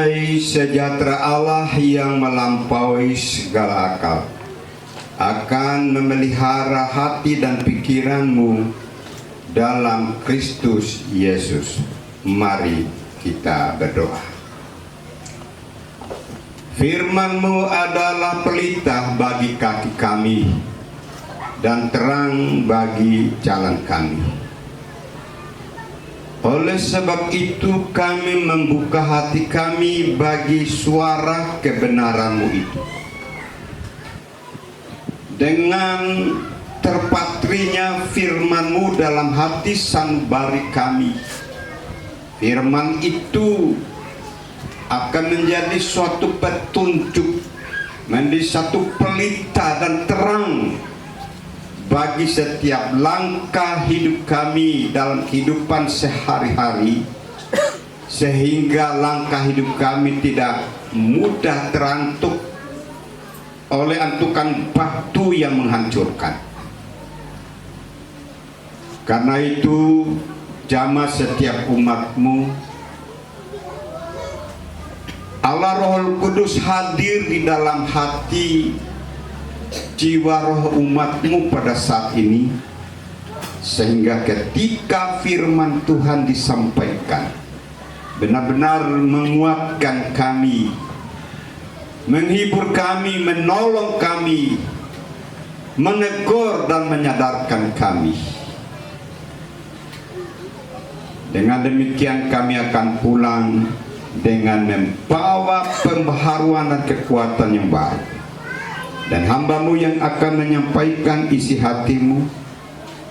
Damai sejahtera Allah yang melampaui segala akal akan memelihara hati dan pikiranmu dalam Kristus Yesus. Mari kita berdoa. Firman-Mu adalah pelita bagi kaki kami dan terang bagi jalan kami. Oleh sebab itu kami membuka hati kami bagi suara kebenaran-Mu itu. Dengan terpatrinya firman-Mu dalam hati sanubari kami, firman itu akan menjadi suatu petunjuk, menjadi satu pelita dan terang bagi setiap langkah hidup kami dalam kehidupan sehari-hari, sehingga langkah hidup kami tidak mudah terantuk oleh antukan batu yang menghancurkan. Karena itu jamah setiap umat-Mu, Allah Roh Kudus hadir di dalam hati jiwa roh umat-Mu pada saat ini, sehingga ketika firman Tuhan disampaikan benar-benar menguatkan kami, menghibur kami, menolong kami, menegur dan menyadarkan kami. Dengan demikian kami akan pulang dengan membawa pembaharuan dan kekuatan yang baru. Dan hamba-Mu yang akan menyampaikan isi hati-Mu,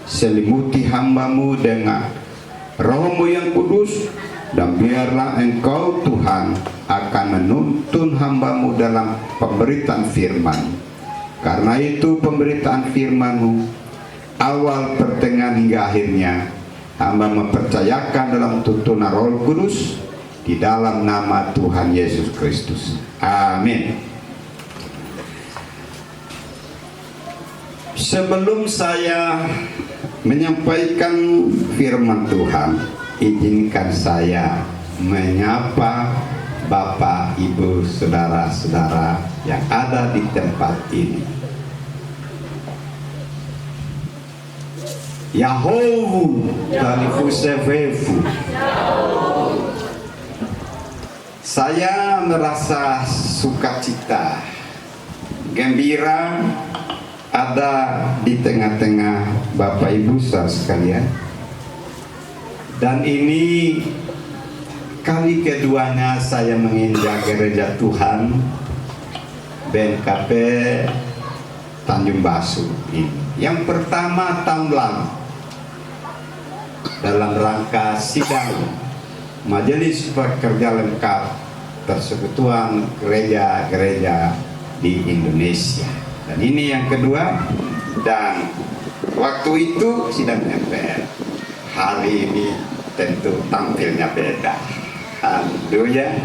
selimuti hamba-Mu dengan Roh-Mu yang kudus, dan biarlah Engkau Tuhan akan menuntun hamba-Mu dalam pemberitaan firman. Karena itu pemberitaan firman-Mu, awal, pertengahan hingga akhirnya, hamba mempercayakan dalam tuntunan Roh Kudus di dalam nama Tuhan Yesus Kristus. Amin. Sebelum saya menyampaikan firman Tuhan, izinkan saya menyapa Bapak, Ibu, saudara-saudara yang ada di tempat ini. Yahoo Talifusevefu. Saya merasa sukacita, gembira ada di tengah-tengah Bapak Ibu saudara sekalian. Dan ini kali keduanya saya menginjak gereja Tuhan BNKP Tanjung Basu ini. Yang pertama tahun lalu dalam rangka sidang Majelis Pekerja Lengkap Persekutuan Gereja-Gereja di Indonesia. Dan ini yang kedua, dan waktu itu sidang MPR. Hari ini tentu tampilnya beda. Haleluya.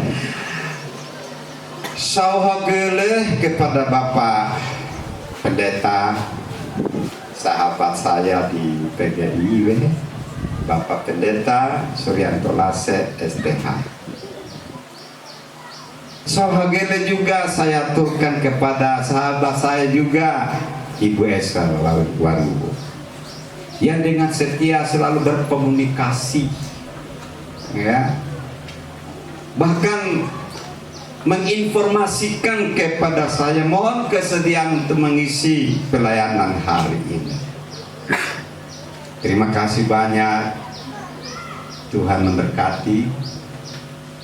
Sauhagele kepada Bapak Pendeta, sahabat saya di PGI, Bapak Pendeta Suryanto Lase STH. Sohagele juga saya aturkan kepada sahabat saya juga, Ibu Esa Warubo, yang dengan setia selalu berkomunikasi, ya, bahkan menginformasikan kepada saya, mohon kesediaan untuk mengisi pelayanan hari ini. Terima kasih banyak, Tuhan memberkati.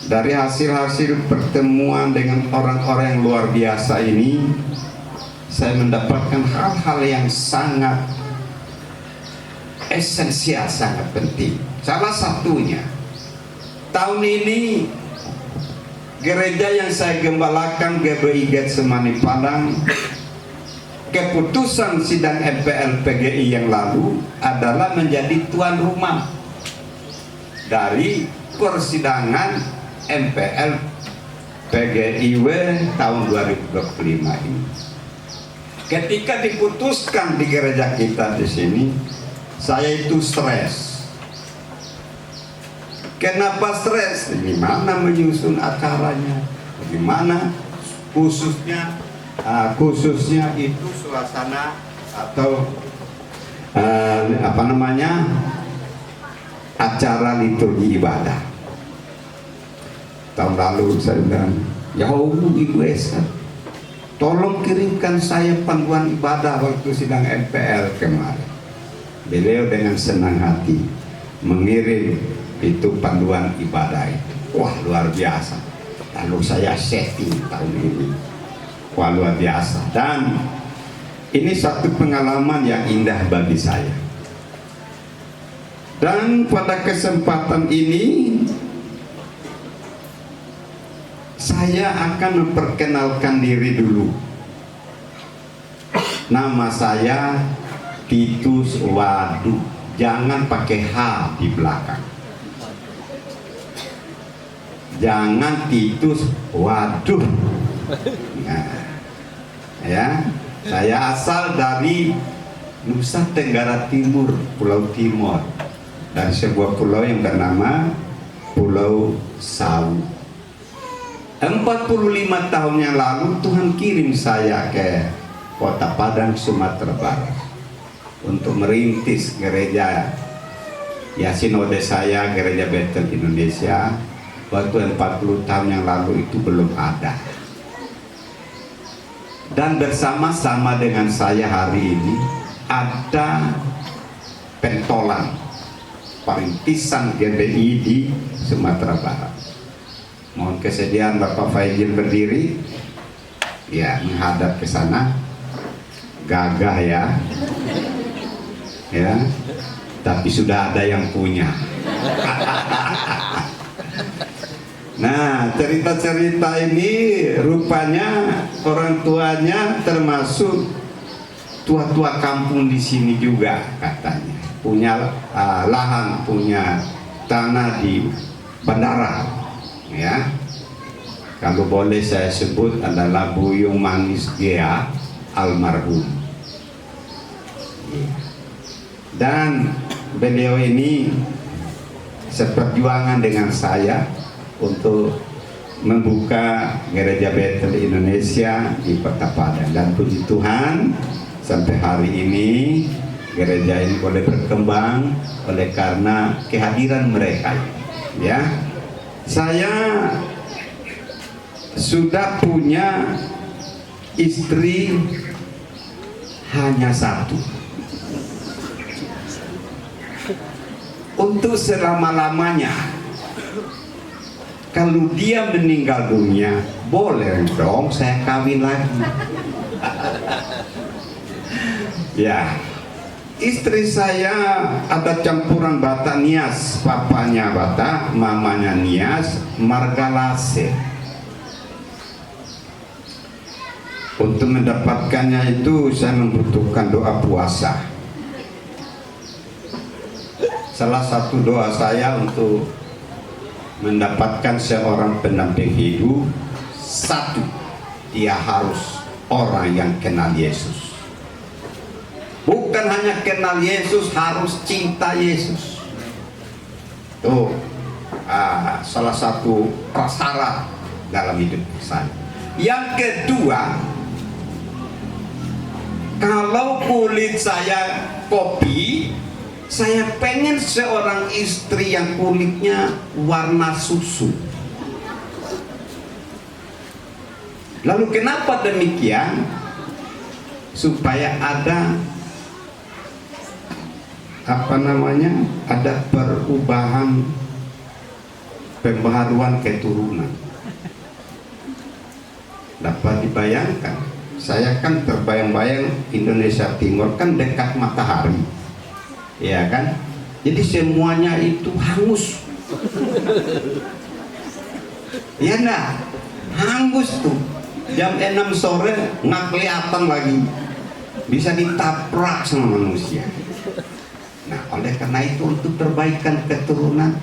Dari hasil-hasil pertemuan dengan orang-orang yang luar biasa ini, saya mendapatkan hal-hal yang sangat esensial, sangat penting. Salah satunya, tahun ini gereja yang saya gembalakan, GBI Getsemani Padang, keputusan sidang MPL PGI yang lalu adalah menjadi tuan rumah dari persidangan MPL PGIW tahun 2025 ini. Ketika diputuskan di gereja kita di sini, saya itu stres. Kenapa stres? Gimana menyusun acaranya? Bagaimana khususnya itu suasana atau acara liturgi ibadah. Tahun lalu saya bilang, ya Allah Ibu Esa, tolong kirimkan saya panduan ibadah waktu sidang MPL kemarin. Beliau dengan senang hati mengirim itu panduan ibadah itu. Wah, luar biasa. Lalu saya setting tahun ini. Wah, luar biasa. Dan ini satu pengalaman yang indah bagi saya. Dan pada kesempatan ini saya akan memperkenalkan diri dulu. Nama saya Titus Waduh. Jangan pakai H di belakang. Jangan Titus Waduh. Nah, ya, saya asal dari Nusa Tenggara Timur, Pulau Timor, dan sebuah pulau yang bernama Pulau Sau. 45 tahun yang lalu Tuhan kirim saya ke Kota Padang, Sumatera Barat untuk merintis gereja. Ya, sinode saya Gereja Bethel Indonesia waktu 40 tahun yang lalu itu belum ada. Dan bersama-sama dengan saya hari ini ada pentolan perintisan GBI di Sumatera Barat. Mohon kesediaan Bapak Faizil berdiri, ya, menghadap ke sana. Gagah ya, ya, tapi sudah ada yang punya. Nah, cerita-cerita ini rupanya orang tuanya termasuk tua-tua kampung di sini juga katanya. Punya lahan, punya tanah di bandara. Ya. Kalau boleh saya sebut adalah Buyung Manis Gea almarhum. Dan beliau ini seperjuangan dengan saya untuk membuka Gereja Bethel Indonesia di Kota Padang, dan puji Tuhan sampai hari ini gereja ini boleh berkembang oleh karena kehadiran mereka. Ya, saya sudah punya istri hanya satu. Untuk selama-lamanya, kalau dia meninggal dunia, boleh dong saya kawin lagi. Ya, istri saya ada campuran Batak Nias, papanya Batak, mamanya Nias, Margalase. Untuk mendapatkannya itu saya membutuhkan doa puasa. Salah satu doa saya untuk mendapatkan seorang pendamping hidup, satu, dia harus orang yang kenal Yesus. Bukan hanya kenal Yesus, harus cinta Yesus. Itu salah satu prasyarat dalam hidup saya. Yang kedua, kalau kulit saya kopi, saya pengen seorang istri yang kulitnya warna susu. Lalu kenapa demikian? Supaya ada ada perubahan, pembaharuan keturunan. Dapat dibayangkan, saya kan terbayang-bayang Indonesia Timur kan dekat matahari, ya kan? Jadi semuanya itu hangus, ya enggak? Hangus tuh. Jam 6 sore nggak kelihatan lagi, bisa ditabrak sama manusia. Nah, oleh karena itu untuk perbaikan keturunan,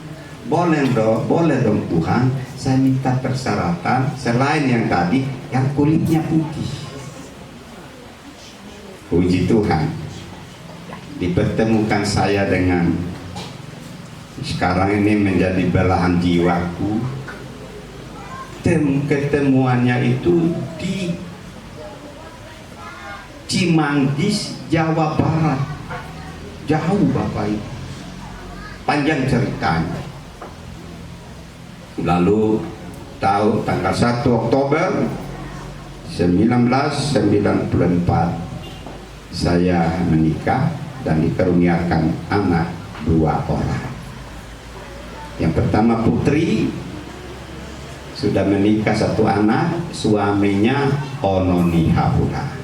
boleh dong Tuhan, saya minta persyaratan selain yang tadi, yang kulitnya putih. Puji Tuhan, dipertemukan saya dengan sekarang ini menjadi belahan jiwaku. Ketemuannya itu di Cimanggis, Jawa Barat. Jauh Bapak Ibu, panjang ceritanya. Lalu tanggal 1 Oktober 1994 saya menikah dan dikaruniakan anak 2 orang. Yang pertama putri, sudah menikah 1 anak, suaminya Ononi Hapura,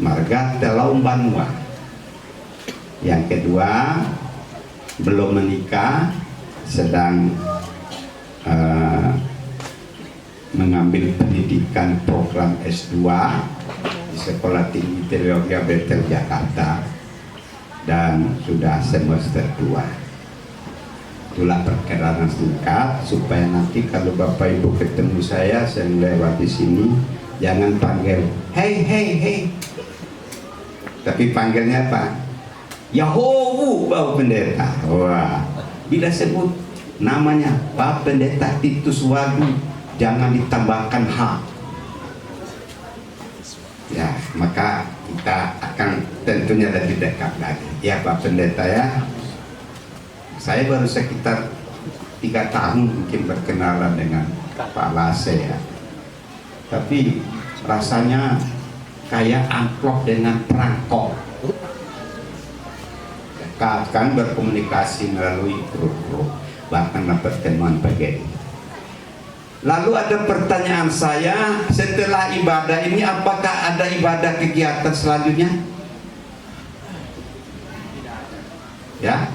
marga Telaum Banua. Yang kedua belum menikah, sedang mengambil pendidikan program S2 di Sekolah Tinggi Teologi Betel Jakarta dan sudah semester 2. Itulah perkenalan singkat supaya nanti kalau Bapak Ibu ketemu saya lewat di sini jangan panggil hey hey hey, tapi panggilnya apa? Yahowu Bapak Pendeta. Wah, bila sebut namanya Bapak Pendeta Titus Wadu jangan ditambahkan H. Ya, maka kita akan tentunya lebih dekat lagi. Ya Pak Pendeta ya. Saya baru sekitar 3 tahun mungkin berkenalan dengan Pak Lase ya. Tapi rasanya kayak amplop dengan perangkok. Dekat kan, berkomunikasi melalui grup-grup, bahkan dapat temuan begini. Lalu ada pertanyaan saya, setelah ibadah ini apakah ada ibadah kegiatan selanjutnya? Ya?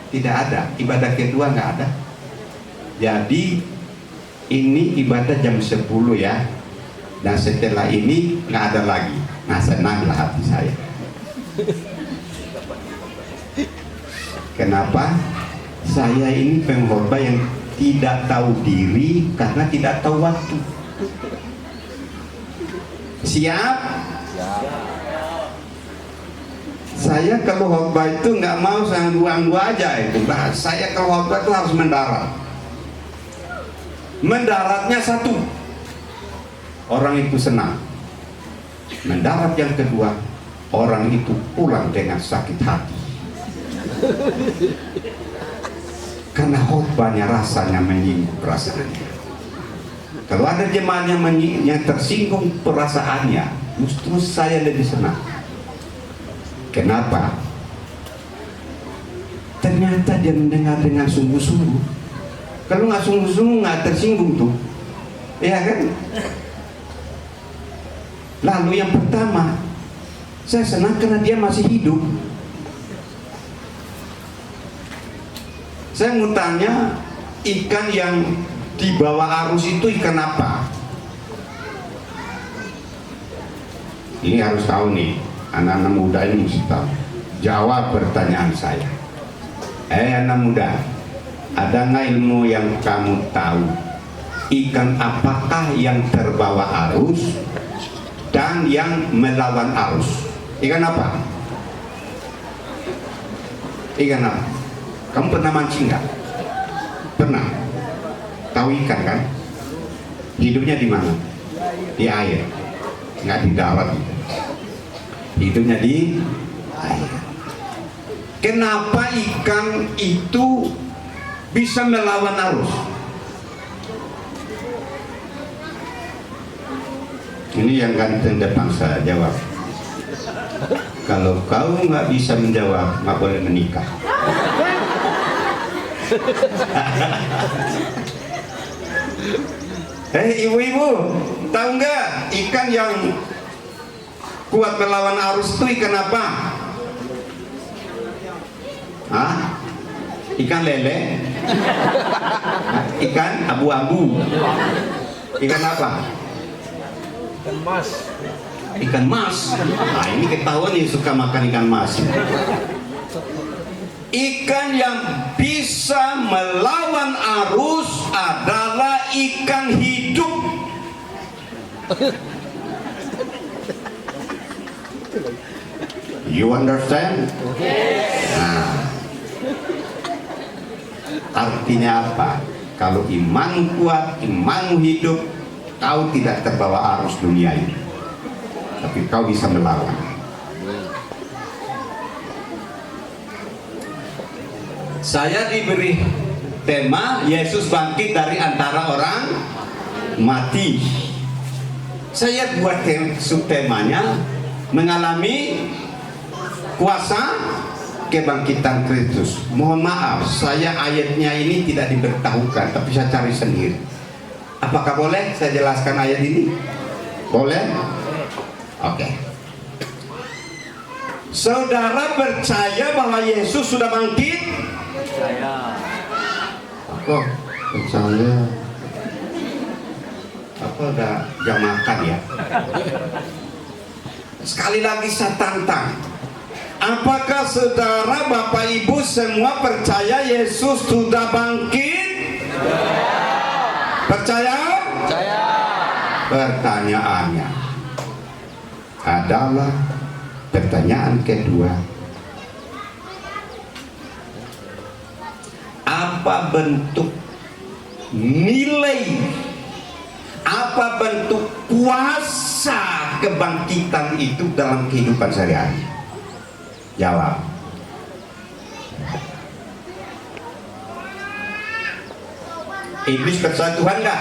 Tidak ada, ibadah kedua nggak ada. Jadi ini ibadah jam 10 ya, dan setelah ini nggak ada lagi. Nah, senanglah hati saya. Kenapa? Saya ini pengkhotbah yang tidak tahu diri karena tidak tahu waktu. Siap? Saya kalau khotbah itu nggak mau sangguang aja itu. Saya kalau khotbah itu harus mendarat. Mendaratnya 1, orang itu senang. Mendarat yang kedua, orang itu pulang dengan sakit hati. Karena khotbahnya rasanya menyinggung perasaannya. Kalau ada jemaat yang tersinggung perasaannya, justru saya lebih senang. Kenapa? Ternyata dia mendengar dengan sungguh-sungguh. Kalau nggak sungguh-sungguh nggak tersinggung tuh, ya kan? Lalu yang pertama, saya senang karena dia masih hidup. Saya mau tanya, ikan yang di bawah arus itu ikan apa? Ini harus tahu nih. Anak-anak muda ini mesti tahu. Jawab pertanyaan saya. Anak muda, ada nggak ilmu yang kamu tahu? Ikan apakah yang terbawa arus dan yang melawan arus? Ikan apa? Ikan apa? Kamu pernah mancing nggak? Pernah. Tahu ikan kan? Hidupnya di mana? Di air, nggak di darat. Hidupnya di air. Kenapa ikan itu bisa melawan arus? Ini yang ganteng depan saya jawab. Kalau kau nggak bisa menjawab, nggak boleh menikah. Ibu-ibu, tahu nggak ikan yang kuat melawan arus itu ikan apa? Hah? Ikan lele? Ikan abu-abu? Ikan apa? Ikan mas. Ikan mas. Nah, ini ketahuan nih suka makan ikan mas. Ikan yang bisa melawan arus adalah ikan hidup. You understand? Nah, Artinya apa? Kalau iman kuat, imanmu hidup, kau tidak terbawa arus dunia ini, tapi kau bisa melawan. Saya diberi tema Yesus bangkit dari antara orang mati. Saya buat subtemanya mengalami kuasa kebangkitan Kristus. Mohon maaf, saya ayatnya ini tidak diberitahukan, tapi saya cari sendiri. Apakah boleh saya jelaskan ayat ini? Boleh? Oke. Saudara percaya bahwa Yesus sudah bangkit? Percaya. Oh, percaya. Apa udah jam makan ya? Sekali lagi saya tantang. Apakah saudara, Bapak Ibu semua percaya Yesus sudah bangkit? Percaya? Percaya. Pertanyaannya adalah pertanyaan kedua. Apa bentuk nilai, apa bentuk kuasa kebangkitan itu dalam kehidupan sehari-hari? Jawab. Iblis percaya Tuhan enggak?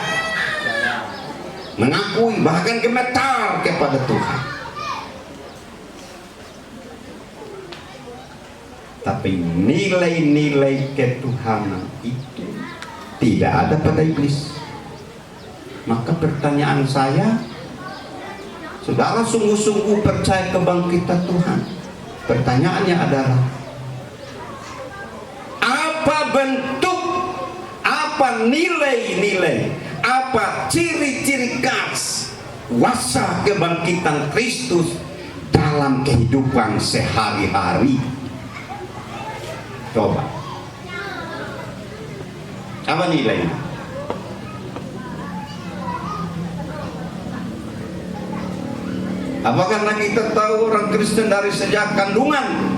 Mengakui, bahkan gemetar kepada Tuhan. Tapi nilai-nilai ketuhanan itu tidak ada pada iblis. Maka pertanyaan saya, saudara sungguh-sungguh percaya kebangkitan Tuhan? Pertanyaannya adalah, apa bentuk, apa nilai-nilai, apa ciri-ciri khas kuasa kebangkitan Kristus dalam kehidupan sehari-hari? Coba, apa nilainya? Apa karena kita tahu orang Kristen dari sejak kandungan,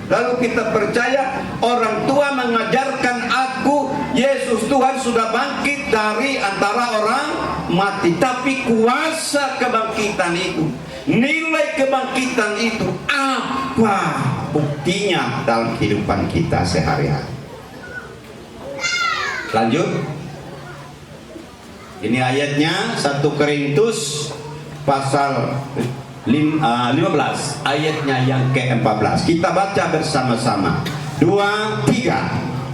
lalu kita percaya orang tua mengajarkan aku Yesus Tuhan sudah bangkit dari antara orang mati. Tapi kuasa kebangkitan itu, nilai kebangkitan itu, apa buktinya dalam kehidupan kita sehari-hari? Lanjut. Ini ayatnya 1 Korintus pasal 15, ayatnya yang ke-14. Kita baca bersama-sama. 2, 3.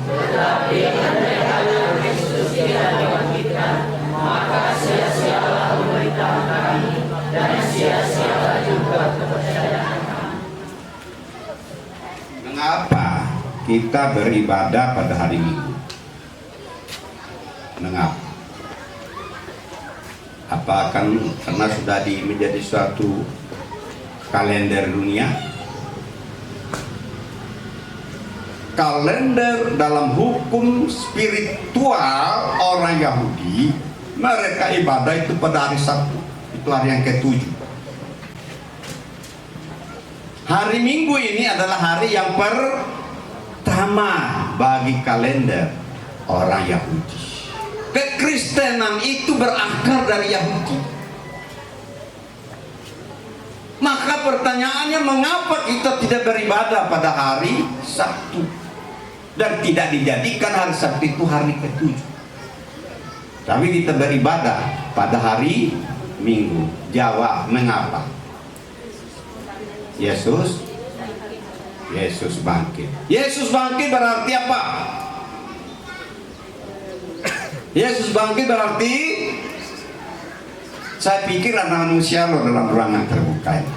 Tetapi andaikan Kristus tidak dibangkitkan, maka sia-sialah pemberitaan kami dan sia-sialah juga kepercayaan kami. Mengapa kita beribadah pada hari Minggu? Mengapa? Apa akan karena sudah menjadi suatu kalender dunia? Kalender dalam hukum spiritual orang Yahudi, mereka ibadah itu pada hari Sabtu, itu hari yang ke-7. Hari Minggu ini adalah hari yang pertama bagi kalender orang Yahudi. Kekristenan itu berakar dari Yahudi. Maka pertanyaannya, mengapa kita tidak beribadah pada hari Sabtu dan tidak dijadikan hari Sabtu itu hari ke-7, tapi kita beribadah pada hari Minggu? Jawab, mengapa? Yesus bangkit. Yesus bangkit berarti apa? Yesus bangkit berarti, saya pikir anak manusia loh dalam ruangan terbuka ini.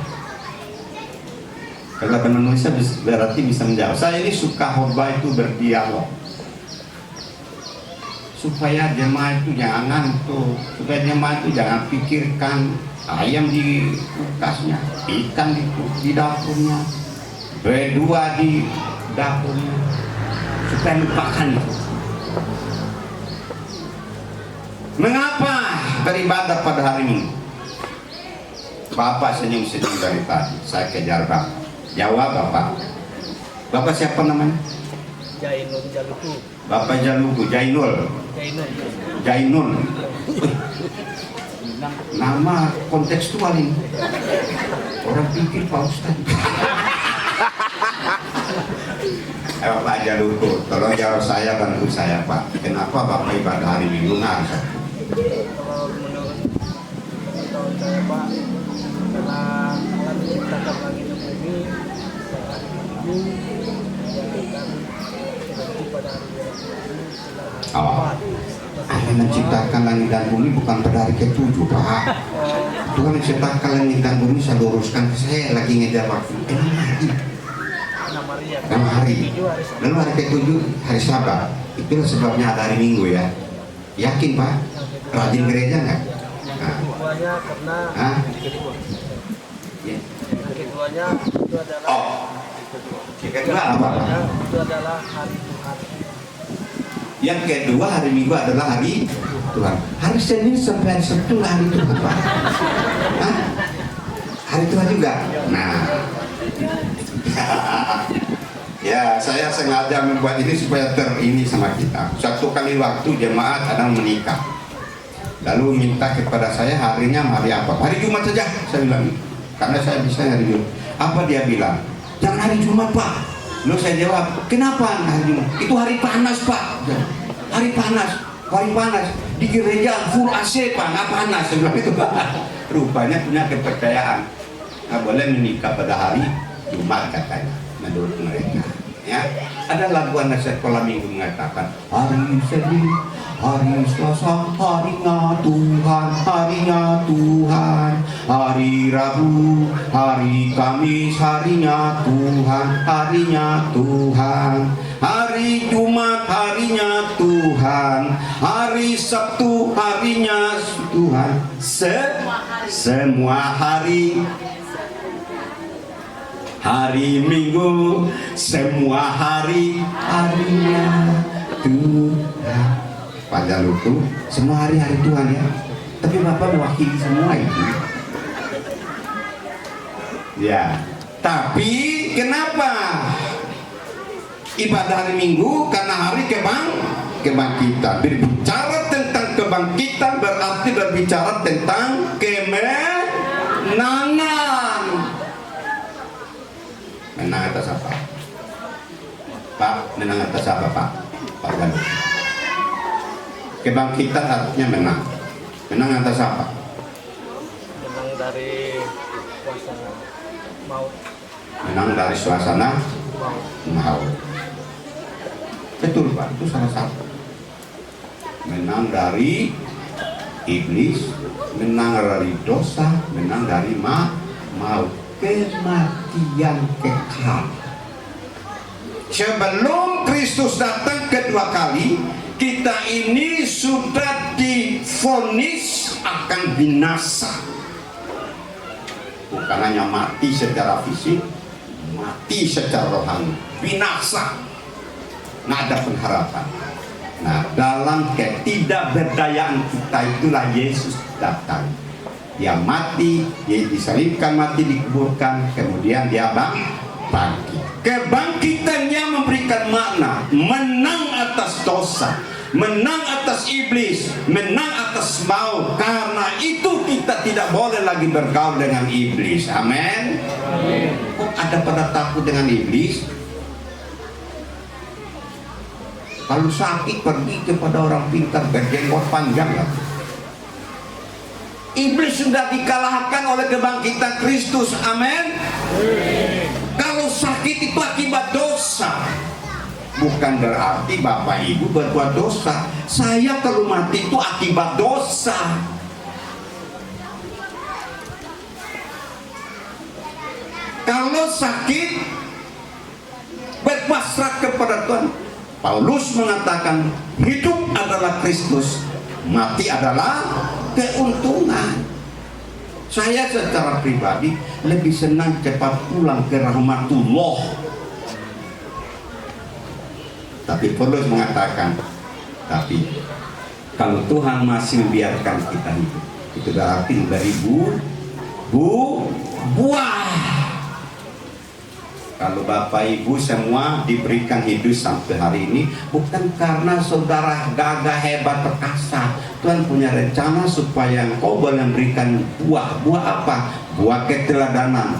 Kalau manusia berarti bisa menjawab. Saya ini suka khotbah itu berdialog, supaya jemaah itu jangan ngantuk, supaya jemaah itu jangan pikirkan ayam di kulkasnya, ikan di dapurnya, berdua di dapurnya, supaya lupakan itu. Mengapa beribadah pada hari Minggu? Bapak senyum-senyum dari tadi, saya kejar Bapak. Jawab Bapak. Bapak siapa namanya? Jainun Jaluku. Bapak Jaluku, Jainul. Jainul. Jainul. Nama kontekstual ini. Orang pikir Pak Ustadz. Pak Jaluku, tolong jawab saya, bantu saya Pak. Kenapa Bapak ibadah hari Minggu nggak? Kalau menurut tahun saya Pak, karena Allah menciptakan langit dan bumi pada hari Minggu, dan berarti pada hari Minggu Oh. Allah menciptakan langit dan bumi bukan pada hari ke-7 Pak. Tuhan menciptakan langit dan bumi, saya luruskan, saya lagi ngejar waktu. Enam hari. Lalu hari ke-7 hari Sabat. Itulah sebabnya ada hari Minggu ya. Yakin Pak? Rajin gereja nggak? Nah. Keduanya karena Ya. keduanya itu adalah Yang kedua apa? itu adalah hari Tuhan. Yang kedua hari Minggu adalah hari Tuhan. Hari Senin sampai hari Sabtu hari Tuhan Pak. Hah? Hari Tuhan juga. Nah. Ya, saya sengaja membuat ini supaya terini sama kita. Satu kali waktu jemaat kadang menikah, lalu minta kepada saya harinya hari apa? Hari Jumat saja, saya bilang. Karena saya bisa hari Jumat. Apa dia bilang? Jangan hari Jumat Pak. Lalu saya jawab, kenapa hari Jumat? Itu hari panas Pak. Hari panas, hari panas. Di gereja full AC Pak, nggak panas. Saya bilang itu Pak. Rupanya punya kepercayaan. Nggak boleh menikah pada hari Jumat katanya, menurut mereka. Ya, ada lagu anak sekolah minggu mengatakan hari Senin, hari Selasa, harinya Tuhan, harinya Tuhan. Hari Rabu, hari Kamis, harinya Tuhan, harinya Tuhan. Hari Jumat, harinya Tuhan. Hari Sabtu, harinya Tuhan. Semua hari. Hari Minggu, semua hari harinya Tuhan. Pak Jaluku, semua hari hari Tuhan ya. Tapi Bapak mewakili semua itu. Ya. Tapi kenapa ibadah hari Minggu? Karena hari kebangkitan. Berbicara tentang kebangkitan berarti berbicara tentang kemenangan. Menang atas apa? Pak, menang atas apa Pak? Pak Ganu. Kebangkitan artinya menang. Menang atas apa? Menang dari kuasa maut. Menang dari suasana maut. Betul Pak, itu salah satu. Menang dari iblis, menang dari dosa, menang dari maut. Kematian kekal. Sebelum Kristus datang kedua kali, kita ini sudah divonis akan binasa. Bukan hanya mati secara fisik, mati secara rohani, binasa. Nah, ada pengharapan. Nah, dalam ketidakberdayaan kita itulah Yesus datang. Dia mati, dia disalibkan, mati, dikuburkan, kemudian dia bangkit. Kebangkitannya memberikan makna menang atas dosa, menang atas iblis, menang atas maut. Karena itu kita tidak boleh lagi bergaul dengan iblis. Amin. Kok ada pada takut dengan iblis? Kalau sakit pergi kepada orang pintar berjenggot panjang lah. Iblis sudah dikalahkan oleh kebangkitan Kristus. Amin. Kalau sakit itu akibat dosa, bukan berarti Bapak Ibu berbuat dosa. Saya kalau mati itu akibat dosa. Kalau sakit, berpasrah kepada Tuhan. Paulus mengatakan hidup adalah Kristus, mati adalah keuntungan. Saya secara pribadi lebih senang cepat pulang ke rahmatullah. Tapi Paulus mengatakan, tapi kalau Tuhan masih membiarkan kita hidup, itu berarti dari buah. Kalau Bapak Ibu semua diberikan hidup sampai hari ini bukan karena saudara gagah, hebat, perkasa. Tuhan punya rencana supaya engkau boleh memberikan buah. Buah apa? Buah keteladanan,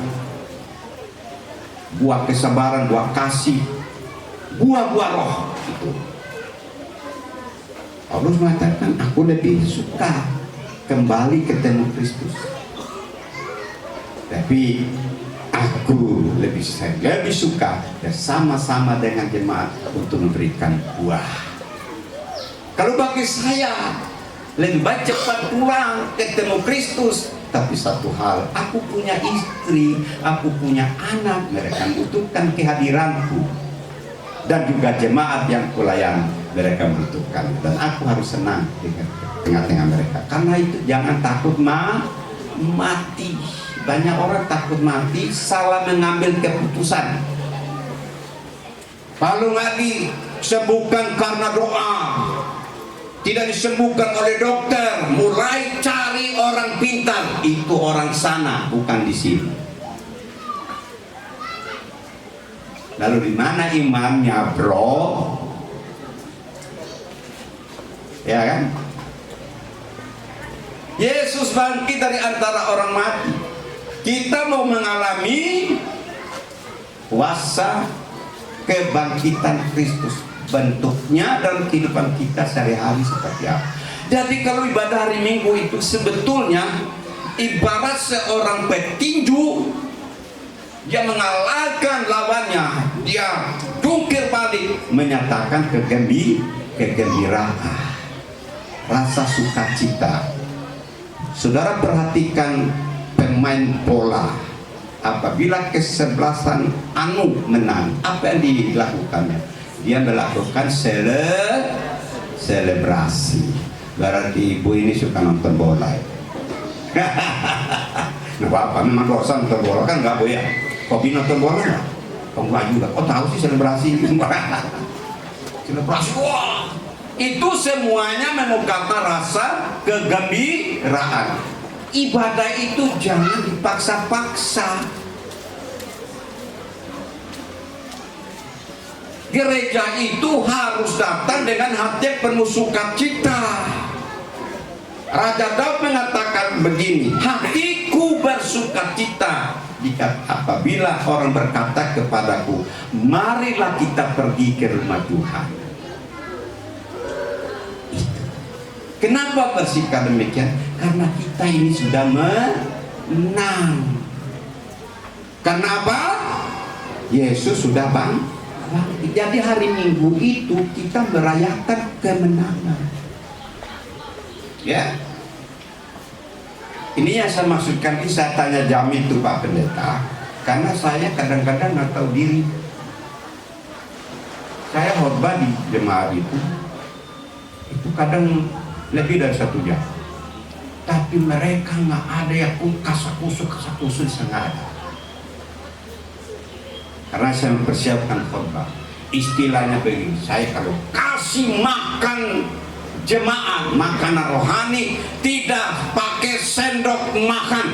buah kesabaran, buah kasih, buah-buah roh. Itu Paulus mengatakan, aku lebih suka kembali ketemu Kristus, tapi aku lebih suka bersama-sama dengan jemaat untuk memberikan buah. Kalau bagi saya lebih baik cepat pulang ketemu Kristus. Tapi satu hal, aku punya istri, aku punya anak, mereka membutuhkan kehadiranku. Dan juga jemaat yang kulayani, mereka membutuhkan. Dan aku harus senang di tengah-tengah mereka. Karena itu jangan takut mati. Banyak orang takut mati, salah mengambil keputusan. Kalau nggak disembuhkan karena doa, tidak disembuhkan oleh dokter, mulai cari orang pintar. Itu orang sana, bukan di sini. Lalu di mana imannya, bro? Ya kan? Yesus bangkit dari antara orang mati. Kita mau mengalami kuasa kebangkitan Kristus. Bentuknya dalam kehidupan kita sehari-hari seperti apa. Jadi kalau ibadah hari Minggu itu sebetulnya ibarat seorang petinju, dia mengalahkan lawannya, dia jungkir balik, menyatakan kegembiraan, rasa sukacita. Saudara perhatikan pemain bola, apabila kesebelasan menang, apa yang dilakukannya? Dia melakukan selebrasi. Berarti ibu ini suka nonton bola. Nah, Bapak memang dosa nonton bola kan nggak boleh. Hobi nonton bola nggak? Kamu nggak juga. Oh tahu sih selebrasi. Selebrasi, wah, itu semuanya mengungkapkan rasa kegembiraan. Ibadah itu jangan dipaksa-paksa. Gereja itu harus datang dengan hati penuh sukacita. Raja Daud mengatakan begini, hatiku bersukacita jika apabila orang berkata kepadaku, marilah kita pergi ke rumah Tuhan. Itu. Kenapa bersikap demikian? Karena kita ini sudah menang. Karena apa? Yesus sudah bangkit. Jadi hari Minggu itu kita merayakan kemenangan. Ya. Ini yang saya maksudkan, saya tanya jam itu Pak Pendeta, karena saya kadang-kadang nggak tahu diri. Saya khotbah di jemaat itu kadang lebih dari 1 jam. Tapi mereka nggak ada yang kasak-kusuk nggak ada. Karena saya mempersiapkan khotbah, istilahnya begini, saya kalau kasih makan jemaat makanan rohani tidak pakai sendok makan.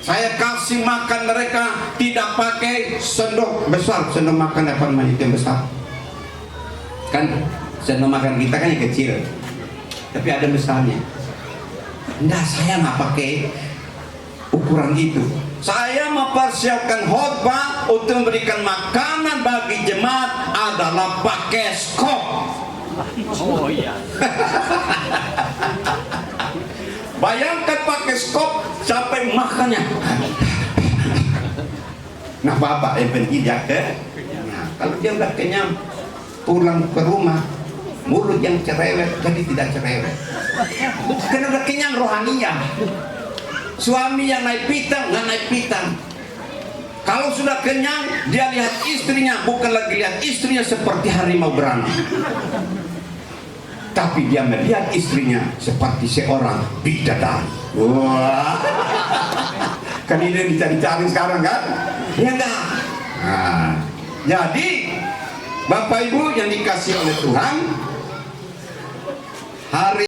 Saya kasih makan mereka tidak pakai sendok besar. Sendok makan apa namanya yang besar? Kan sendok makan kita kan yang kecil, tapi ada besarnya. Enggak, saya nggak pakai ukuran itu. Saya mempersiapkan khotbah untuk memberikan makanan bagi jemaat adalah pakai skop. Oh iya. Bayangkan pakai skop sampai makannya. Nah Bapak pergi dia ke. Nah, kalau dia udah kenyang, pulang ke rumah, mulut yang cerewet jadi tidak cerewet. Karena udah kenyang rohaninya. Suami yang naik pitam, nggak naik pitam. Kalau sudah kenyang, dia lihat istrinya, bukan lagi lihat istrinya seperti harimau beranak, tapi dia melihat istrinya seperti seorang bidadari. Wah, kan ini yang dicari-cari sekarang kan? Ya enggak? Nah, jadi Bapak Ibu yang dikasihi oleh Tuhan, hari